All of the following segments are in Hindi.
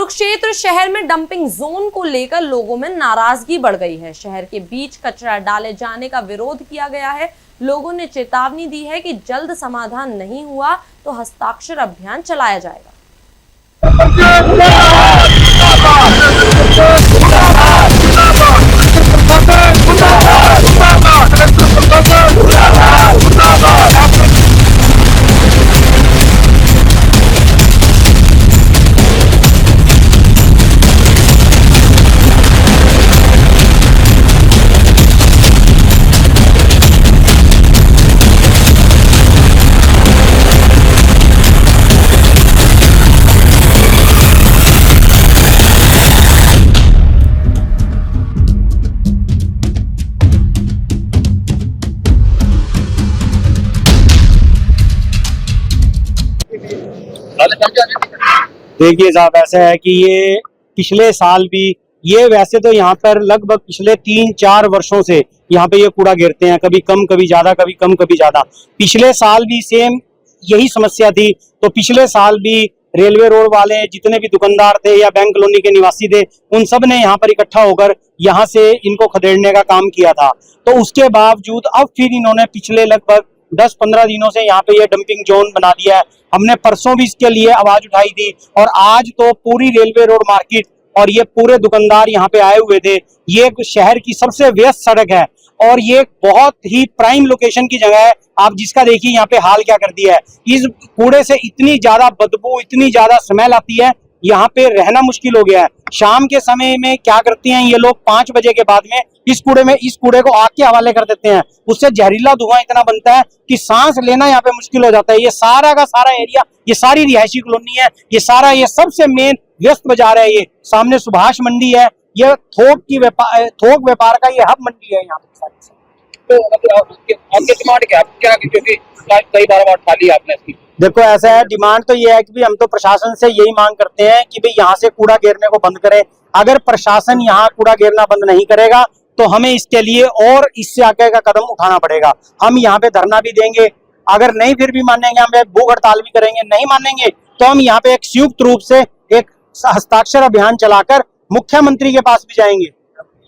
कुरुक्षेत्र शहर में डंपिंग जोन को लेकर लोगों में नाराजगी बढ़ गई है। शहर के बीच कचरा डाले जाने का विरोध किया गया है। लोगों ने चेतावनी दी है कि जल्द समाधान नहीं हुआ तो हस्ताक्षर अभियान चलाया जाएगा। देखिए साहब, ऐसा है कि ये पिछले साल भी ये वैसे तो यहाँ पर लगभग पिछले 3-4 वर्षों से यहाँ पे ये कूड़ा गिरते हैं, कभी कम कभी ज्यादा, कभी कम कभी ज्यादा। पिछले साल भी सेम यही समस्या थी, तो पिछले साल भी रेलवे रोड वाले जितने भी दुकानदार थे या बैंक कॉलोनी के निवासी थे, उन सब ने यहाँ पर इकट्ठा होकर यहाँ से इनको खदेड़ने का काम किया था। तो उसके बावजूद अब फिर इन्होंने पिछले लगभग 10-15 दिनों से यहाँ पे ये डंपिंग जोन बना दिया है। हमने परसों भी इसके लिए आवाज उठाई थी और आज तो पूरी रेलवे रोड मार्केट और ये पूरे दुकानदार यहाँ पे आए हुए थे। ये शहर की सबसे व्यस्त सड़क है और ये बहुत ही प्राइम लोकेशन की जगह है। आप जिसका देखिए यहाँ पे हाल क्या कर दिया है। इस कूड़े से इतनी ज्यादा बदबू, इतनी ज्यादा स्मेल आती है, यहाँ पे रहना मुश्किल हो गया है। शाम के समय में क्या करते हैं ये लोग, 5 बजे के बाद में इस कूड़े को आग के हवाले कर देते हैं। उससे जहरीला धुआं इतना बनता है कि सांस लेना यहाँ पे मुश्किल हो जाता है। ये सारा का सारा एरिया, ये सारी रिहायशी कॉलोनी है, ये सारा, ये सबसे मेन व्यस्त बाजार है। ये सामने सुभाष मंडी है, ये थोक व्यापार का ये हब मंडी है यहाँ पे। तो आपके डिमांड क्या क्योंकि कई बार उठा लिया आपने इसकी। देखो ऐसा है, डिमांड तो ये है कि हम तो प्रशासन से यही मांग करते हैं कि भाई यहाँ से कूड़ा गिरने को बंद करें। अगर प्रशासन यहाँ कूड़ा गिरना बंद नहीं करेगा तो हमें इसके लिए और इससे आगे का कदम उठाना पड़ेगा। हम यहाँ पे धरना भी देंगे, अगर नहीं फिर भी मानेंगे हम भूख हड़ताल भी करेंगे। नहीं मानेंगे तो हम यहाँ पे एक संयुक्त रूप से एक हस्ताक्षर अभियान चलाकर मुख्यमंत्री के पास भी जाएंगे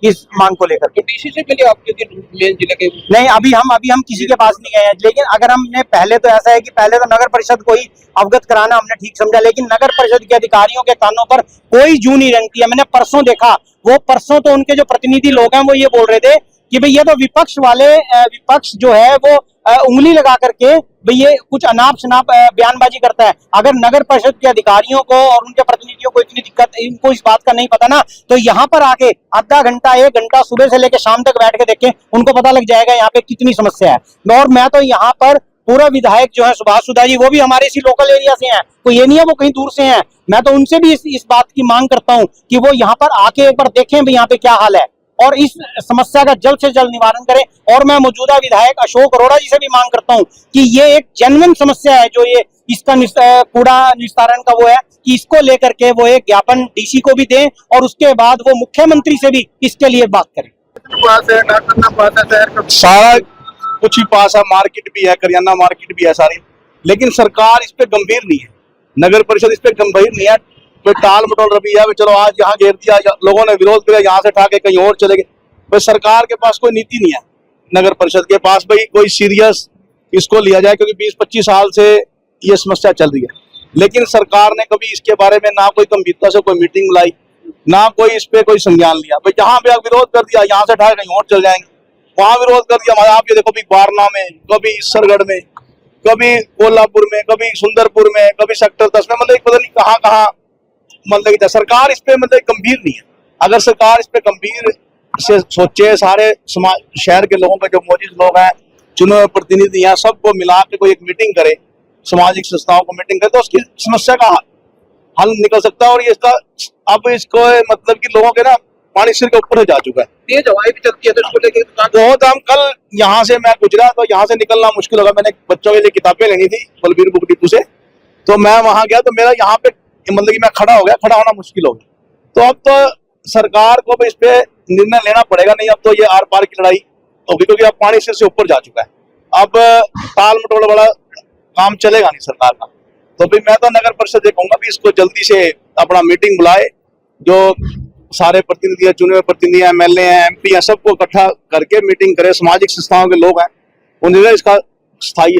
इस मांग को लेकर। तो डीसी से मिले आपके जिले के? नहीं, अभी हम किसी के पास नहीं गए हैं। लेकिन अगर हमने पहले, तो ऐसा है कि पहले तो नगर परिषद को ही अवगत कराना हमने ठीक समझा, लेकिन नगर परिषद के अधिकारियों के कानों पर कोई जू नहीं रेंगती है। मैंने परसों देखा, वो परसों तो उनके जो प्रतिनिधि लोग हैं वो ये बोल रहे थे कि भाई ये तो विपक्ष जो है वो उंगली लगा करके भाई ये कुछ अनाप शनाप बयानबाजी करता है। अगर नगर परिषद के अधिकारियों को और उनके प्रतिनिधियों को इतनी दिक्कत, इनको इस बात का नहीं पता ना, तो यहाँ पर आके आधा घंटा 1 घंटा सुबह से लेकर शाम तक बैठ के देखें, उनको पता लग जाएगा यहाँ पे कितनी समस्या है। और मैं तो यहाँ पर पूरा विधायक जो है सुभाष सुधा जी, वो भी हमारे इसी लोकल एरिया से हैं, कोई ये नहीं है वो कहीं दूर से हैं। मैं तो उनसे भी इस बात की मांग करता हूँ कि वो यहाँ पर आके एक बार देखें भाई यहाँ पे क्या हाल है और इस समस्या का जल्द से जल्द निवारण करें। और मैं मौजूदा विधायक अशोक अरोड़ा जी से भी मांग करता हूं कि ये एक जेन्युइन समस्या है, जो ये इसका कूड़ा निस्तारण का वो है, कि इसको लेकर के वो एक ज्ञापन डीसी को भी दें और उसके बाद वो मुख्यमंत्री से भी इसके लिए बात करें। सारा कुछ ही पास है, मार्केट भी है, करियाना मार्केट भी है सारी, लेकिन सरकार इस पे गंभीर नहीं है, नगर परिषद इस पे गंभीर नहीं है। कोई टाल मटोल रवैया है, चलो आज यहाँ घेर दिया, लोगों ने विरोध किया, यहाँ से उठा के कहीं और चले गए। भाई सरकार के पास कोई नीति नहीं है, नगर परिषद के पास भाई कोई सीरियस इसको लिया जाए, क्योंकि 20-25 साल से ये समस्या चल रही है। लेकिन सरकार ने कभी इसके बारे में ना कोई गंभीरता से कोई मीटिंग बुलाई, ना कोई इस पे कोई संज्ञान लिया। भाई जहाँ पे विरोध कर दिया, यहाँ से उठा के कहीं और चल जाएंगे, वहां विरोध कर दिया। आप ये देखो, कभी बारना में, कभी सरगढ़ में, कभी कोल्हापुर में, कभी सुंदरपुर में, कभी सेक्टर 10 में, मतलब पता नहीं कहाँ कहाँ। मतलब सरकार इस पे मतलब गंभीर नहीं है। अगर सरकार इस पे गंभीर से सोचे, सारे समाज शहर के लोगों के जो मौजूद लोग हैं, चुने हुए प्रतिनिधि हैं, सबको मिला के कोई एक मीटिंग करे, सामाजिक संस्थाओं को मीटिंग करे, तो उसकी समस्या का हल निकल सकता है। और ये इसका अब इसको मतलब कि लोगों के ना पानी सिर के ऊपर जा चुका है, तेज हवाएं भी चलती है, तो इसको लेके बहुत। हम कल यहाँ से मैं गुजरा तो यहाँ से निकलना मुश्किल होगा। मैंने बच्चों के लिए किताबें लेनी थी बलबीर बुक डिपो से, तो मैं वहां गया तो मेरा यहाँ पे मतलब कि मैं खड़ा हो गया, खड़ा होना मुश्किल हो गया। तो अब तो सरकार को भी इस पे निर्णय लेना पड़ेगा, नहीं अब तो ये आर पार की लड़ाई होगी, क्योंकि अब पानी सिर से ऊपर जा चुका है। अब टाल मटोल वाला काम चलेगा नहीं सरकार का। तो भी मैं तो नगर परिषद से कहूंगा भी इसको जल्दी से अपना मीटिंग बुलाए, जो सारे प्रतिनिधि, चुने हुए प्रतिनिधि, MLA हैं, MP हैं, सबको इकट्ठा करके मीटिंग करे, सामाजिक संस्थाओं के लोग हैं, उन्हें इसका स्थायी